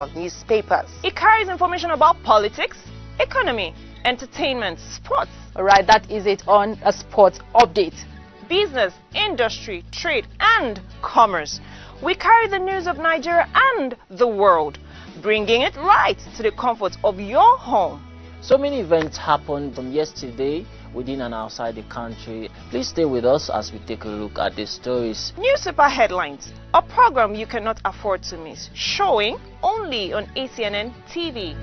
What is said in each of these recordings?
newspapers. It carries information about politics, economy, entertainment, sports. Alright, that is it on a sports update. Business, industry, trade, and commerce. We carry the news of Nigeria and the world, bringing it right to the comfort of your home. So many events happened from yesterday within and outside the country. Please stay with us as we take a look at these stories. Newspaper headlines, a program you cannot afford to miss, showing only on ACNN TV.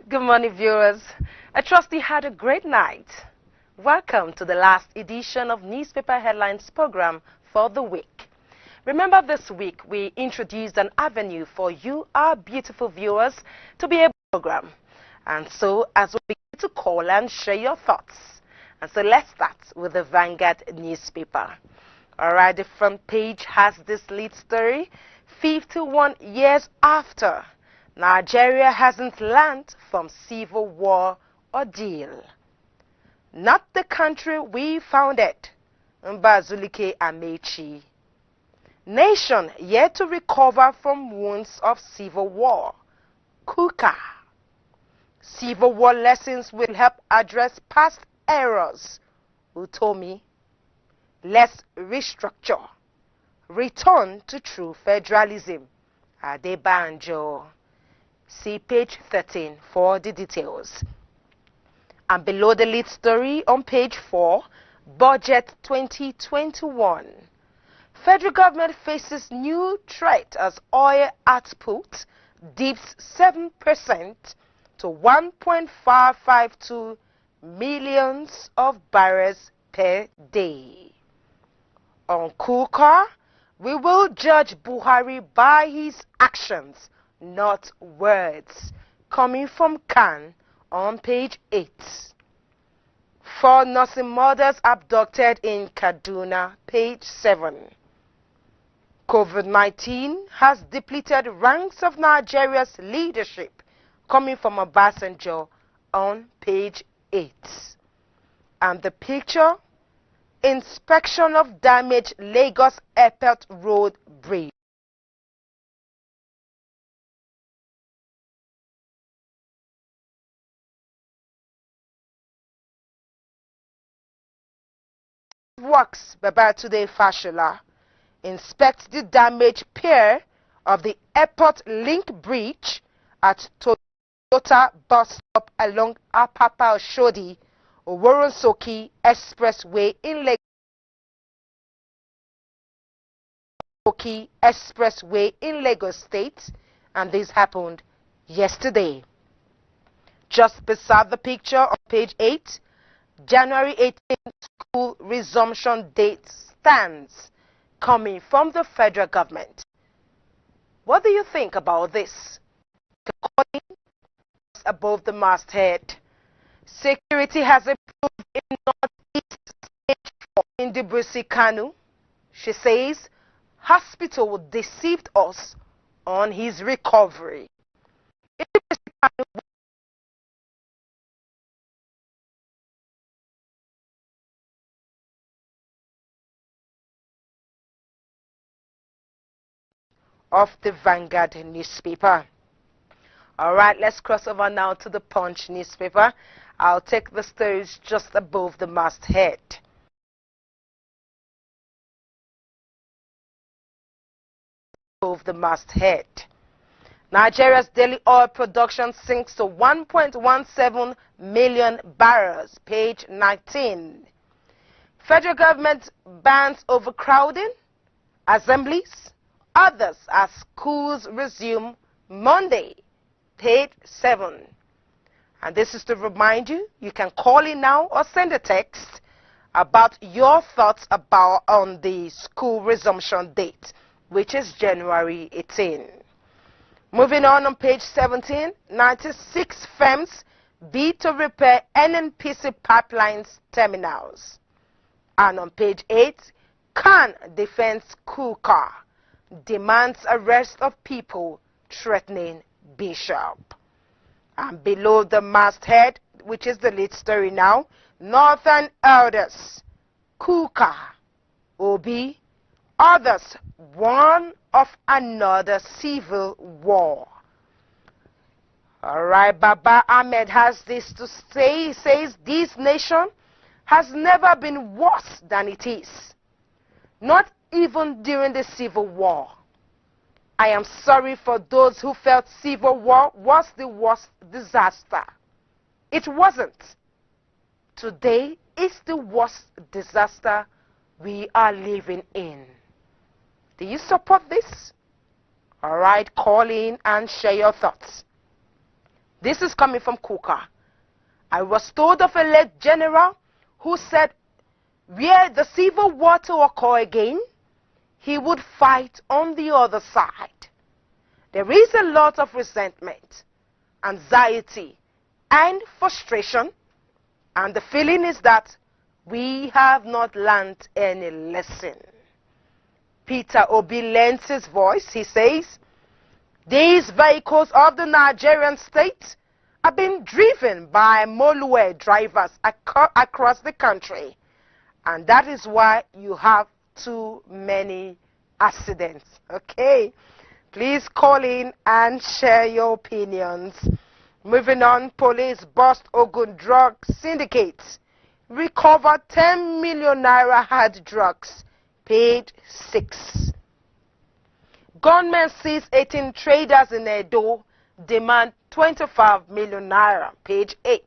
Good morning, viewers. I trust you had a great night. Welcome to the last edition of Newspaper Headlines program for the week. Remember, this week we introduced an avenue for you, our beautiful viewers, to be able to program. And so, as we begin to call and share your thoughts. And so let's start with the Vanguard newspaper. All right, the front page has this lead story, 51 years after. Nigeria hasn't learned from civil war ordeal. Not the country we founded. Mbazulike Amechi. Nation yet to recover from wounds of civil war. Kuka. Civil war lessons will help address past errors. Utomi. Let's restructure. Return to true federalism. Adebanjo. See page 13 for the details. And below the lead story on page 4, Budget 2021. Federal government faces new threat as oil output dips 7% to 1.552 millions of barrels per day. On Kuka, we will judge Buhari by his actions, not words, coming from Khan on page 8. 4 nursing mothers abducted in Kaduna, page 7. COVID-19 has depleted ranks of Nigeria's leadership, coming from Obasanjo on page 8. And the picture, inspection of damaged Lagos Airport Road Bridge. Works Babatude Fashola inspects the damaged pier of the airport link bridge at Toyota bus stop along Apapa Oshodi, Oworonsoki Expressway in Lagos State, and this happened yesterday. Just beside the picture on page 8, January 18th school resumption date stands, coming from the federal government. What do you think about this? According above the masthead, security has improved in Northeast Stage 4 in Debussy Kanu. She says hospital deceived us on his recovery. Of the Vanguard newspaper. All right, let's cross over now to the Punch newspaper. I'll take the stories just above the masthead. Above the masthead. Nigeria's daily oil production sinks to 1.17 million barrels, page 19. Federal government bans overcrowding assemblies. Others as schools resume Monday, page 7. And this is to remind you, you can call in now or send a text about your thoughts about on the school resumption date, which is January 18. Moving on page 17, 96 firms bid to repair NNPC pipelines terminals. And on page 8, Khan defends Kuka, demands arrest of people threatening Bishop. And below the masthead, which is the lead story now, Northern elders, Kuka, Obi, others warn of another civil war. All right, Baba Ahmed has this to say. He says this nation has never been worse than it is, not even during the Civil War. I am sorry for those who felt Civil War was the worst disaster. It wasn't. Today is the worst disaster we are living in. Do you support this? All right, call in and share your thoughts. This is coming from Kuka. I was told of a late general who said, were the civil war to occur again, he would fight on the other side. There is a lot of resentment, anxiety, and frustration, and the feeling is that we have not learned any lesson. Peter Obi lends his voice. He says, these vehicles of the Nigerian state are being driven by Molue drivers across the country, and that is why you have too many accidents. Okay, please call in and share your opinions. Moving on, police bust Ogun drug syndicates, recovered 10 million naira hard drugs, paid 6. Gunmen seize 18 traders in Edo, demand 25 million naira, page 8.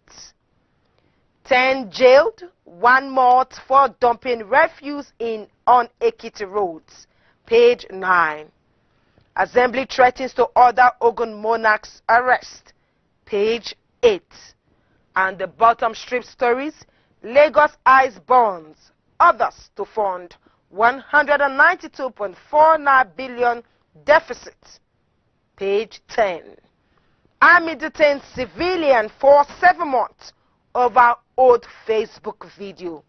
10 jailed, 1 more for dumping refuse on Ekiti roads, page 9. Assembly threatens to order Ogun monarch's arrest, page 8. And the bottom strip stories, Lagos eyes bonds, others to fund 192.49 billion deficit, page 10. Army detains civilian for 7 months over old Facebook video.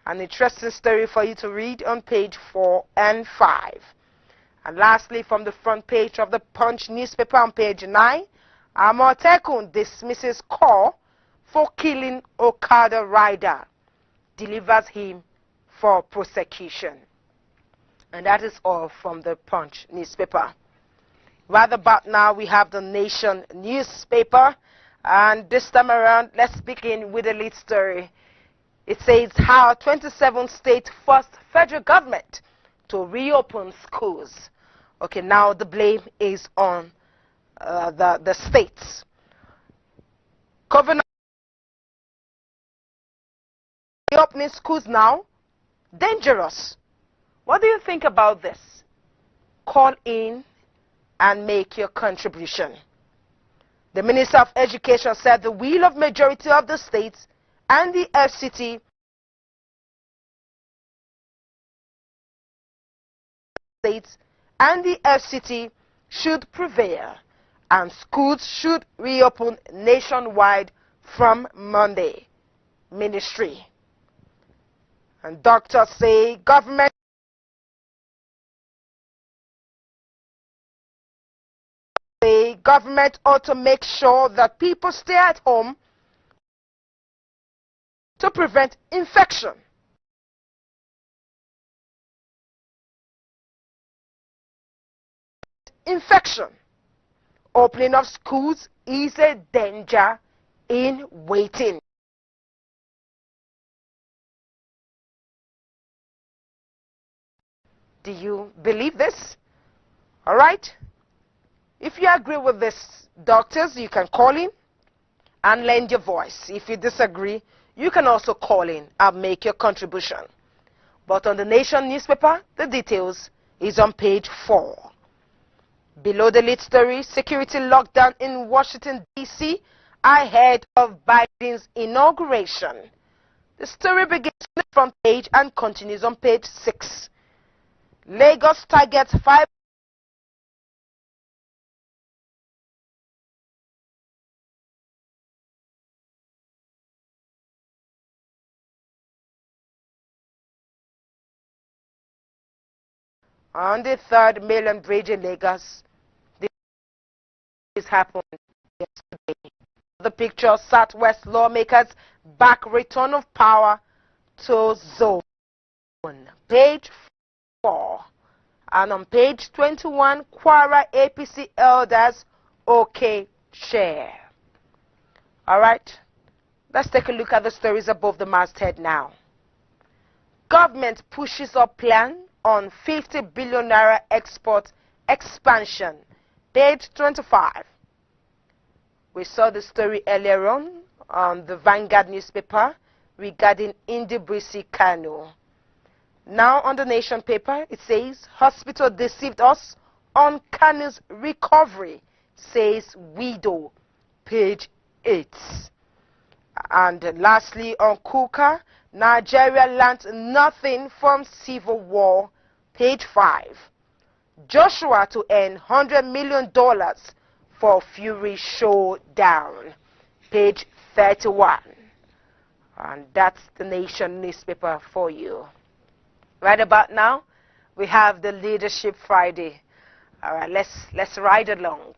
An interesting story for you to read on page 4 and 5. And lastly, from the front page of the Punch newspaper on page 9, Amotekun dismisses call for killing Okada rider, delivers him for prosecution. And that is all from the Punch newspaper. Right about now, we have the Nation newspaper, and this time around, let's begin with the lead story. It says how 27 states forced federal government to reopen schools. Okay, now the blame is on the states. Governor reopening schools now, dangerous. What do you think about this? Call in and make your contribution. The Minister of Education said the will of majority of the states and the FCT should prevail, and schools should reopen nationwide from Monday. Ministry. And doctors say government ought to make sure that people stay at home to prevent infection. Opening of schools is a danger in waiting. Do you believe this? All right. If you agree with this, doctors, you can call in and lend your voice. If you disagree, you can also call in and make your contribution. But on the Nation newspaper, the details is on page 4. Below the lead story, security lockdown in Washington, D.C. ahead of Biden's inauguration. The story begins on the front page and continues on page 6. Lagos targets 3rd million bridge in Lagos. This happened yesterday. The picture, Southwest lawmakers back return of power to zone. Page 4. And on page 21, Kwara APC elders okay share. Alright, let's take a look at the stories above the masthead now. Government pushes up plan on 50 billion naira export expansion. Page 25. We saw the story earlier on the Vanguard newspaper regarding Indibrisi Kano. Now on the Nation paper, it says, hospital deceived us on Kano's recovery, says widow. Page 8. And lastly, on Kuka, Nigeria learnt nothing from civil war. Page 5. Joshua to earn $100 million for Fury showdown. Page 31. And that's the Nation newspaper for you. Right about now, we have the Leadership Friday. All right, let's ride along.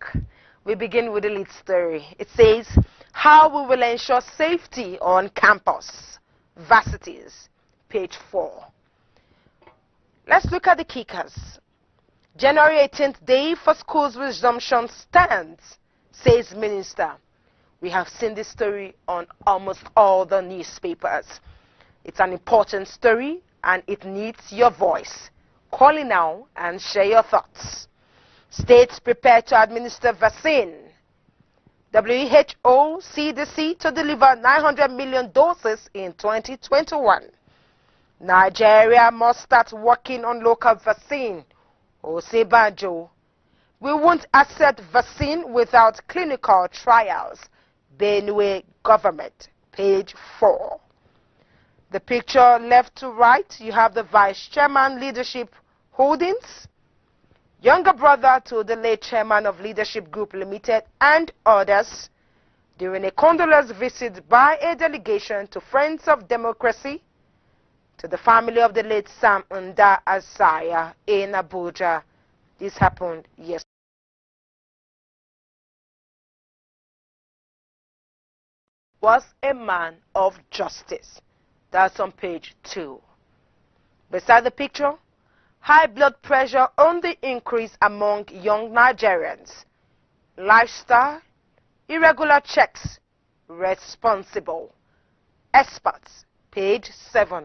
We begin with the lead story. It says, how we will ensure safety on campus. Varsities. Page 4. Let's look at the kickers. January 18th day for schools resumption stands, says Minister. We have seen this story on almost all the newspapers. It's an important story and it needs your voice. Call in now and share your thoughts. States prepare to administer vaccine. WHO, CDC to deliver 900 million doses in 2021. Nigeria must start working on local vaccine. Osebanjo. We won't accept vaccine without clinical trials. Benue government. Page 4. The picture left to right, you have the Vice Chairman Leadership Holdings, younger brother to the late Chairman of Leadership Group Limited and others during a condolence visit by a delegation to Friends of Democracy to the family of the late Sam Nda Asaya in Abuja. This happened yesterday. Was a man of justice. That's on page 2. Beside the picture, high blood pressure on the increase among young Nigerians. Lifestyle, irregular checks, responsible. Experts, page 7.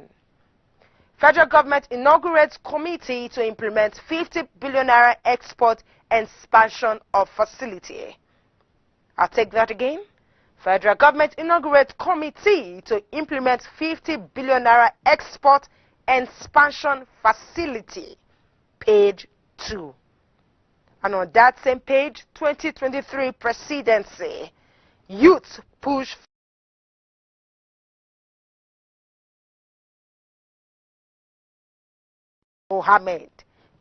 Federal government inaugurates committee to implement 50 billion naira export expansion of facility. I'll take that again. Federal government inaugurates committee to implement 50 billion naira export expansion facility. Page 2. And on that same page, 2023 presidency. Youth push Mohammed.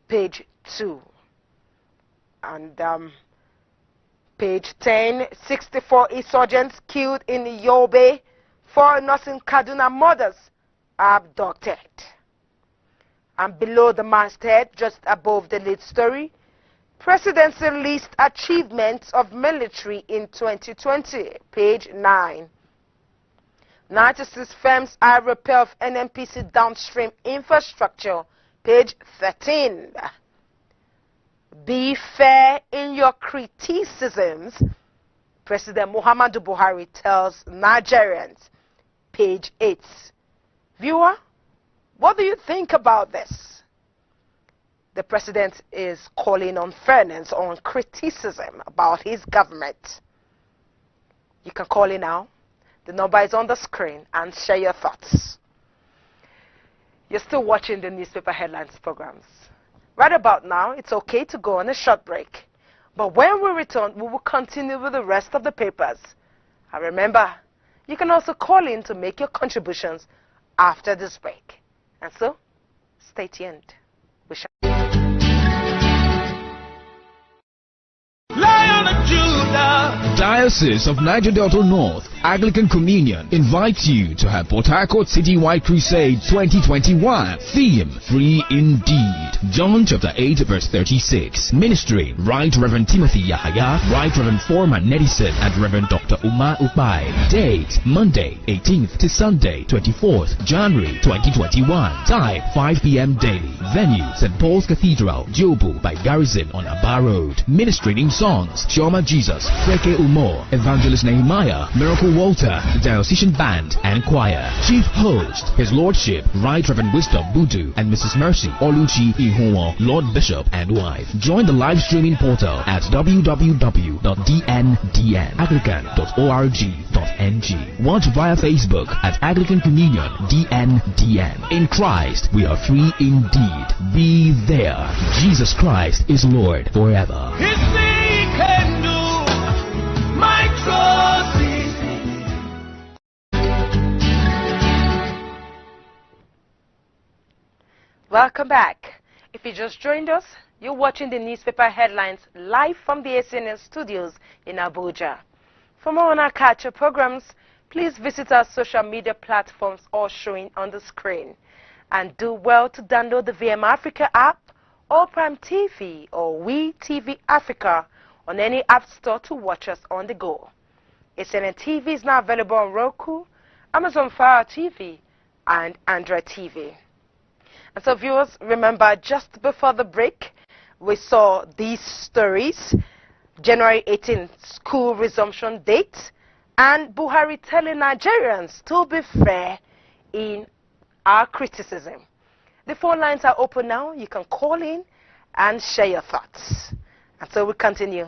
Page 2. And page 10, 64 insurgents killed in Yobe, 4 nursing Kaduna mothers abducted. And below the masthead, just above the lead story, presidency list achievements of military in 2020, page 9. 96 firms are repair of NNPC downstream infrastructure, page 13. Be fair in your criticisms, President Muhammadu Buhari tells Nigerians, page 8. Viewer, what do you think about this? The president is calling on fairness, on criticism about his government. You can call in now. The number is on the screen and share your thoughts. You're still watching the newspaper headlines programs. Right about now, it's okay to go on a short break. But when we return, we will continue with the rest of the papers. And remember, you can also call in to make your contributions after this break. And so, stay tuned. We shall. Lion of Judah. Diocese of Niger Delta North Anglican Communion invites you to have Port Harcourt Citywide Crusade 2021. Theme: Free Indeed. John chapter 8 verse 36. Ministry: Right Reverend Timothy Yahaya, Right Reverend Foreman Nedison, and Reverend Dr. Umar Upai. Date: Monday 18th to Sunday 24th January 2021. Time: 5 p.m. daily. Venue: St. Paul's Cathedral, Jobu by Garrison on Aba Road. Ministering songs: Chioma Jesus, Freke Umo, Evangelist Nehemiah, Miracle Walter, the Diocesan Band and Choir. Chief Host: His Lordship Right Reverend Wisdom Budu and Mrs. Mercy Oluchi Ihunwo, Lord Bishop and wife. Join the live streaming portal at www.dndanglican.org.ng. Watch via Facebook at Anglican Communion DNDN. In Christ we are free indeed. Be there. Jesus Christ is Lord forever. His thing can do. My trust is. Welcome back. If you just joined us, you're watching the newspaper headlines live from the ACNN studios in Abuja. For more on our culture programs, please visit our social media platforms all showing on the screen. And do well to download the VM Africa app or Prime TV or We TV Africa on any app store to watch us on the go. ACNN TV is now available on Roku, Amazon Fire TV, and Android TV. And so viewers, remember just before the break, we saw these stories: January 18th, school resumption date, and Buhari telling Nigerians to be fair in our criticism. The phone lines are open now. You can call in and share your thoughts. And so we continue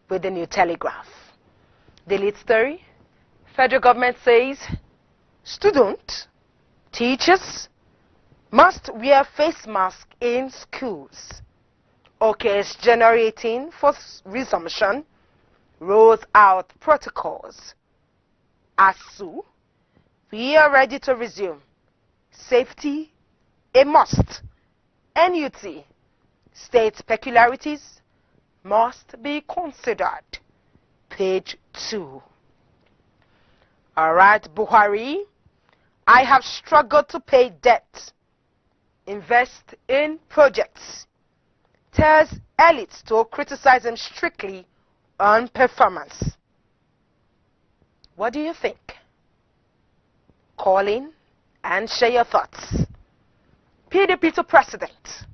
with the New Telegraph. The lead story: federal government says students, teachers must wear face mask in schools. Okay, it's January 18 for resumption. Rolls out protocols. ASU, we are ready to resume. Safety, a must. NUT, state peculiarities must be considered. Page 2. All right, Buhari, I have struggled to pay debt. Invest in projects. Tells elites to criticize him strictly on performance. What do you think? Call in and share your thoughts. PDP to president.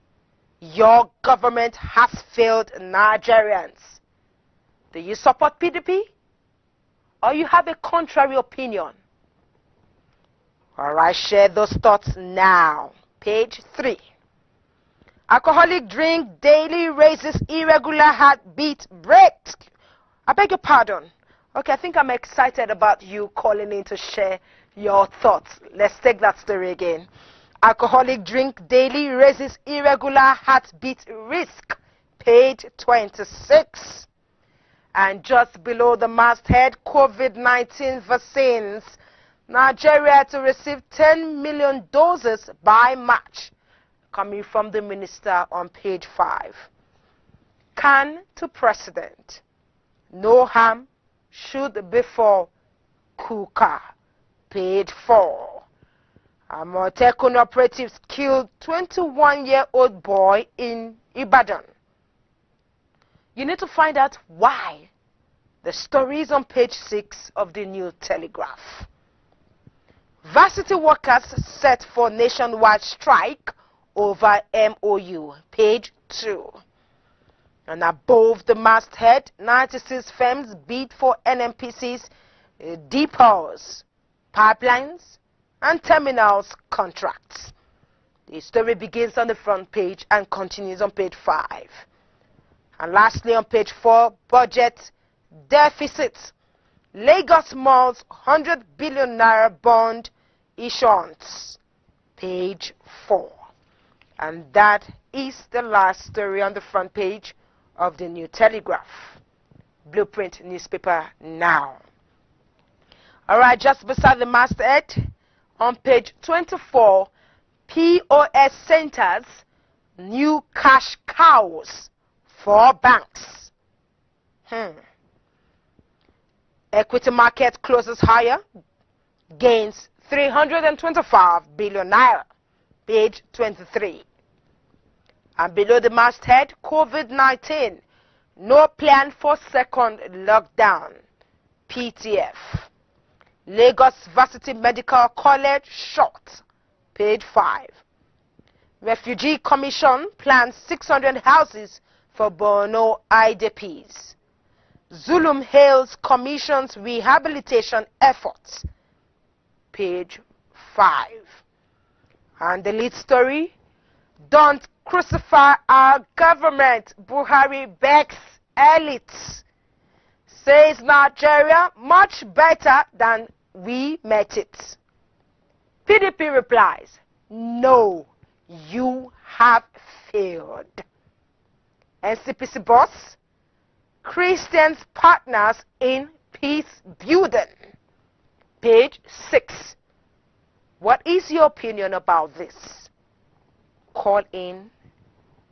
Your government has failed Nigerians. Do you support PDP? Or you have a contrary opinion? All right, share those thoughts now. Page 3. Alcoholic drink daily raises irregular heartbeat rate. I beg your pardon. Okay, I think I'm excited about you calling in to share your thoughts. Let's take that story again. Alcoholic drink daily raises irregular heartbeat risk. Page 26. And just below the masthead, COVID-19 vaccines. Nigeria to receive 10 million doses by March. Coming from the minister on page 5. Can to president. No harm should befall Kuka. Page 4. Amotekun operatives killed 21-year-old boy in Ibadan. You need to find out why. The story is on page 6 of the New Telegraph. Varsity workers set for nationwide strike over MOU. Page 2. And above the masthead, 96 firms bid for NNPC's depots, pipelines, and terminals contracts. The story begins on the front page and continues on page 5. And lastly, on page 4, budget deficit. Lagos Mall's 100 billion naira bond issuance. page 4. And that is the last story on the front page of the New Telegraph, Blueprint newspaper now. Alright, just beside the masthead, on page 24, POS centers, new cash cows for banks. Equity market closes higher, gains 325 billion naira, page 23. And below the masthead, COVID-19, no plan for second lockdown, PTF. Lagos Varsity Medical College short, page 5. Refugee Commission plans 600 houses for Borno IDPs. Zulum hails Commission's rehabilitation efforts, page 5. And the lead story, don't crucify our government, Buhari begs elites. Says Nigeria much better than we met it. PDP replies, no, you have failed. NCPC boss, Christians partners in peace building, page 6. What is your opinion about this? Call in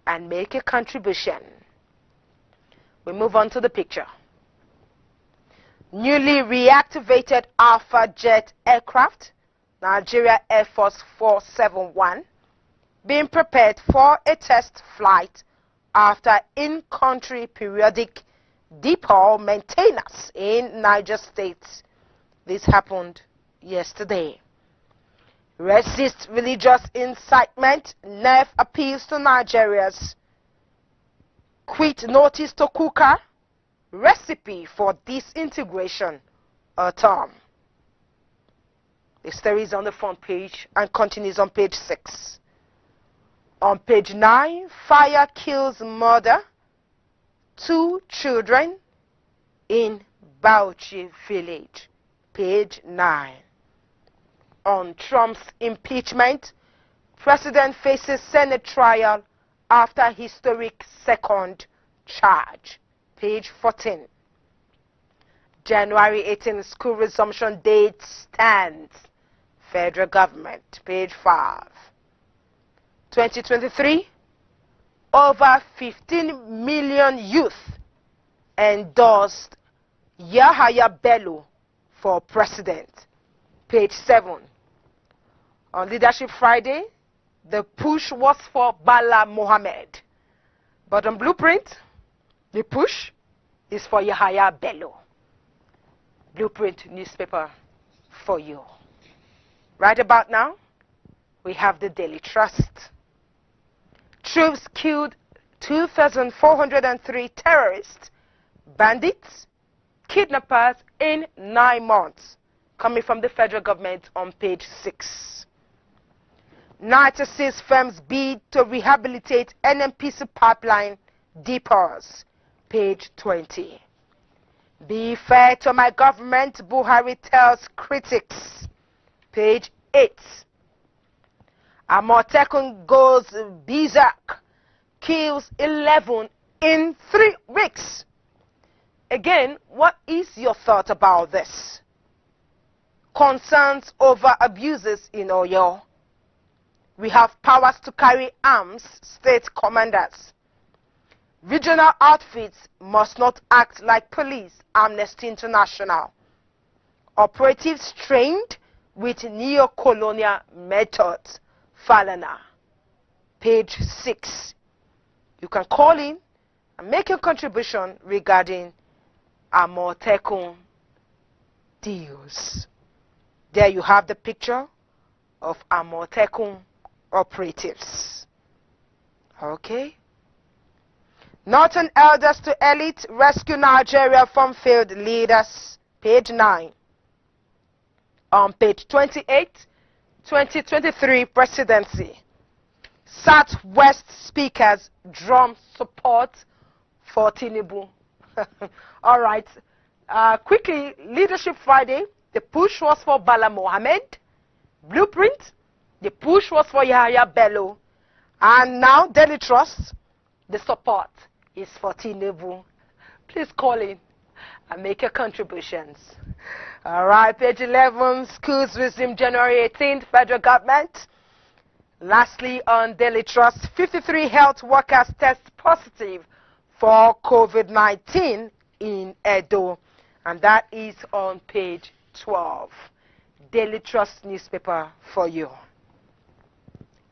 and make a contribution. We move on to the picture. Newly reactivated Alpha jet aircraft, Nigeria Air Force 471, being prepared for a test flight after in-country periodic depot maintenance in Niger State. This happened yesterday. Resist religious incitement, NEF appeals to Nigerians. Quit notice to Kuka, recipe for disintegration, Tom. The story is on the front page and continues on page 6. On page 9, fire kills mother, 2 children in Bauchi village, page 9. On Trump's impeachment, President faces Senate trial after historic second charge, page 14. January 18 school resumption date stands, federal government, page 5. 2023, over 15 million youth endorsed Yahaya Bello for president, page 7. On Leadership Friday, the push was for Bala Mohammed. But on Blueprint, the push is for Yahaya Bello. Blueprint newspaper for you. Right about now, we have the Daily Trust. Troops killed 2,403 terrorists, bandits, kidnappers in 9 months, coming from the federal government on page 6. 96 firms bid to rehabilitate NNPC pipeline depots, page 20. Be fair to my government, Buhari tells critics, page 8. Amotekun goes berserk, kills 11 in 3 weeks. Again, what is your thought about this? Concerns over abuses in Oyo. We have powers to carry arms, state commanders. Regional outfits must not act like police, Amnesty International. Operatives trained with neo-colonial methods, Falana, page 6. You can call in and make a contribution regarding Amotekun deals. There you have the picture of Amotekun operatives. Okay. Northern elders to elite rescue Nigeria from failed leaders, page 9. On page 28, 2023 presidency. Southwest speakers drum support for Tinubu. All right. Quickly, Leadership Friday. The push was for Bala Mohammed. Blueprint. The push was for Yahya Bello. And now, Daily Trust, the support is for Tinubu. Please call in and make your contributions. All right, page 11, schools resume January 18th, federal government. Lastly, on Daily Trust, 53 health workers test positive for COVID-19 in Edo. And that is on page 12. Daily Trust newspaper for you.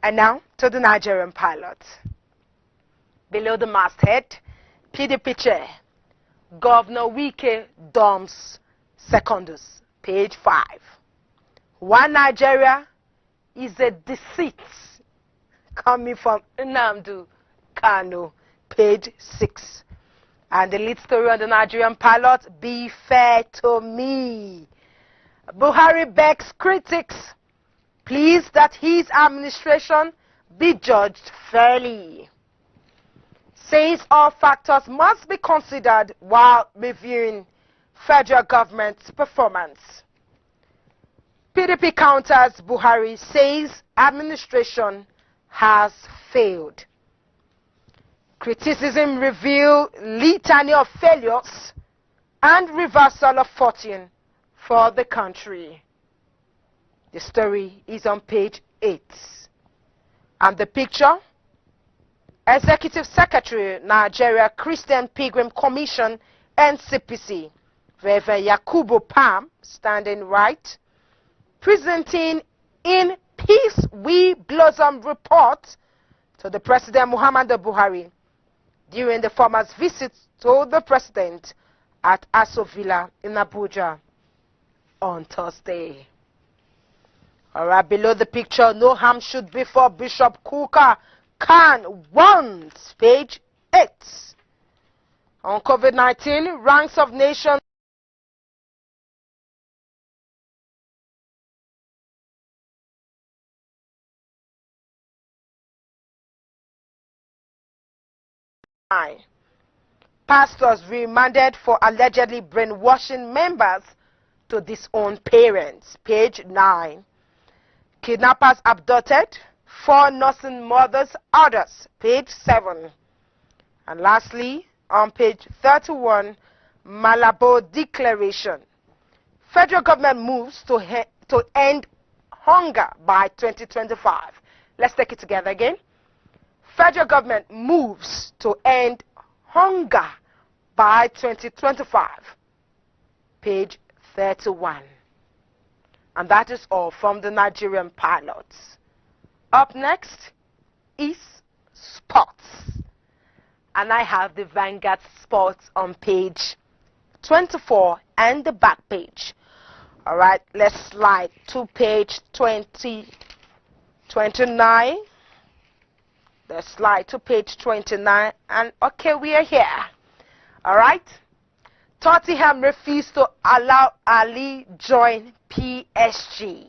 And now to the Nigerian pilot. Below the masthead, PDP chair, Governor Wike dumps Secondus, page 5. One Nigeria is a deceit, coming from Nnamdi Kanu, page 6. And the lead story on the Nigerian pilot, be fair to me. Buhari begs critics, please that his administration be judged fairly. Says all factors must be considered while reviewing federal government's performance. PDP counters Buhari, says administration has failed. Criticism reveal litany of failures and reversal of fortune for the country. The story is on page 8. And the picture, Executive Secretary, Nigeria Christian Pilgrim Commission, NCPC, Reverend Yakubu Pam, standing right, presenting in Peace We Blossom report to the President Muhammadu Buhari during the former's visit to the President at Aso Villa in Abuja on Thursday. Alright, below the picture, no harm should be for Bishop Kuka Khan once, page 8. On COVID-19, ranks of nations pastors remanded for allegedly brainwashing members to disown parents, page 9. Kidnappers abducted 4 nursing mothers, others, page 7. And lastly, on page 31, Malabo Declaration. Federal government moves to end hunger by 2025. Let's take it together again. Federal government moves to end hunger by 2025. Page 31. And that is all from the Nigerian pilots. Up next is sports. And I have the Vanguard Sports on page 24 and the back page. All right, let's slide to page 29. Let's slide to page 29. And okay, we are here. All right. Tottenham refused to allow Ali join PSG.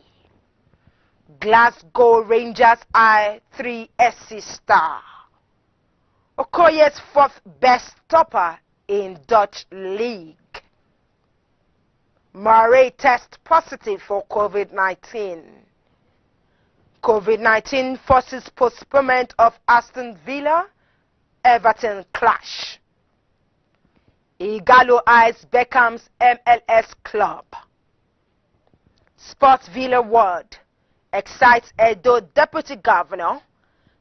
Glasgow Rangers eye 3 SC star. Okoye's 4th best stopper in Dutch league. Murray test positive for COVID-19. COVID-19 forces postponement of Aston Villa Everton clash. Igalo eyes Beckham's MLS club. Sports Villa World excites Edo Deputy Governor,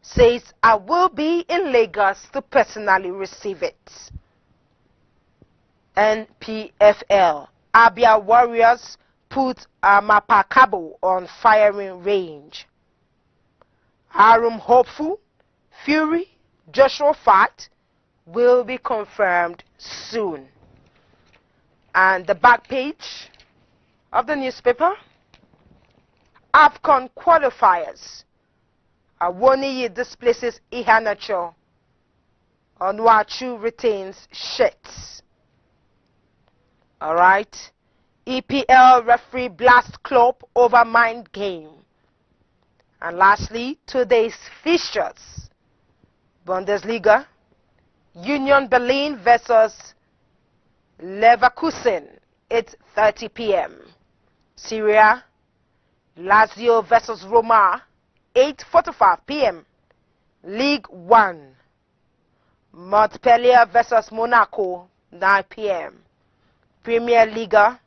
says I will be in Lagos to personally receive it. NPFL Abia Warriors put Mapakabo on firing range. Arum hopeful, Fury, Joshua fight will be confirmed soon. And the back page of the newspaper, AFCON qualifiers. Awoniyi displaces Ihanacho. Onwachu retains Shets. Alright. EPL referee blast club over mind game. And lastly, today's fixtures. Bundesliga, Union Berlin versus Leverkusen, 8:30 p.m. Syria, Lazio versus Roma, 8:45 p.m. League 1. Montpellier versus Monaco, 9 p.m. Premier Liga.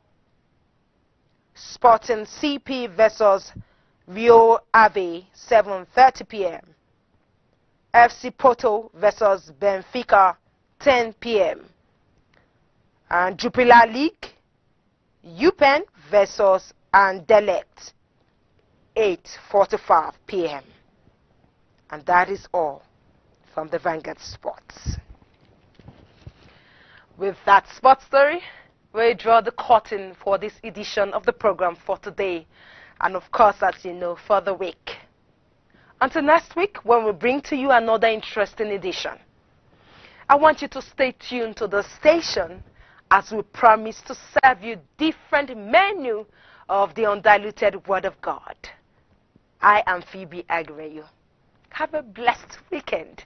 Sporting CP versus Rio Ave, 7:30 p.m. FC Porto versus Benfica, 10 p.m. And Jupiler League, UPenn versus Anderlecht, 8:45 p.m. And that is all from the Vanguard Sports. With that sports story, we draw the curtain for this edition of the program for today, and of course, as you know, for the week. Until next week, when we bring to you another interesting edition, I want you to stay tuned to the station as we promise to serve you different menu of the undiluted Word of God. I am Phoebe Agreyu. Have a blessed weekend,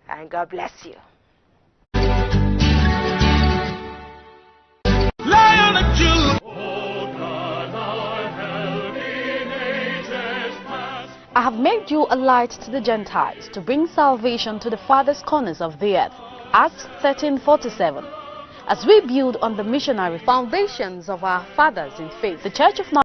and God bless you. Lion of Judah. I have made you a light to the Gentiles, to bring salvation to the farthest corners of the earth. Acts 13:47. As we build on the missionary foundations of our fathers in faith, the Church of